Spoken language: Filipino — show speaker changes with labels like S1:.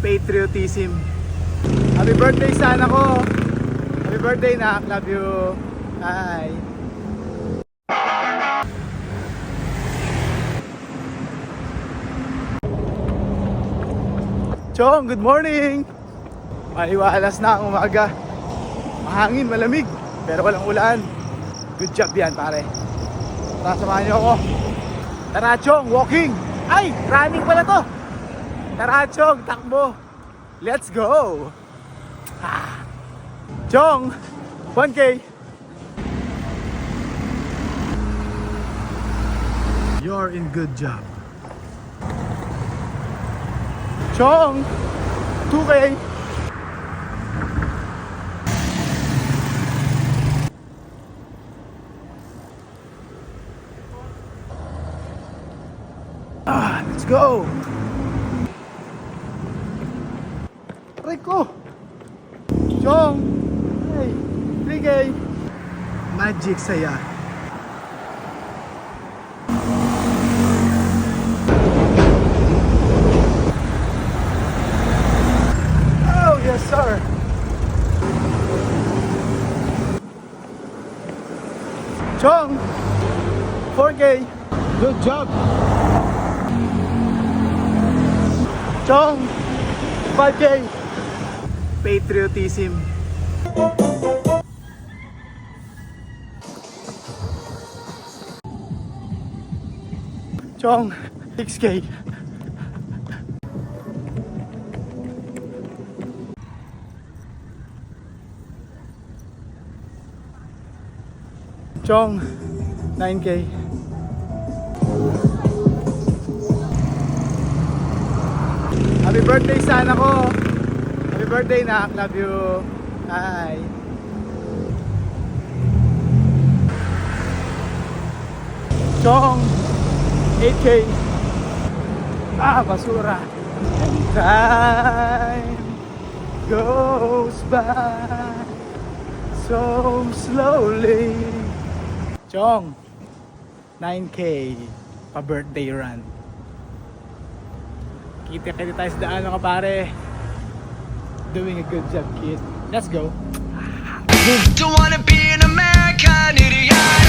S1: patriotism. Happy birthday sa anak ko. Happy birthday, nak. Love you. Hi. Chong, good morning. Maliwalas na ang umaga. Mahangin, malamig, pero walang ulan. Good job yan, pare. Tara, samahan niyo ako. Tara, Chong, walking. Ay, running pala to. Tara, Chong, takbo. Let's go. Chong, 1K. You're in good job. Chong, 2K. Let's go. Aray ko. Chong, hey, 3K. Magic saya. Yes, sir. Chong, 4K. Good job. Chong, 5K. Patriotism. Chong, 6K. Chong, 9K. Happy birthday sa anak ko. Happy birthday, nak. Love you. Hi. Chong, 8K. Basura. And time goes by so slowly. Chong, 9K pa-birthday run. Kita tayo sa daan mga pare. Doing a good job, kid. Let's go.
S2: Don't wanna be an American idiot.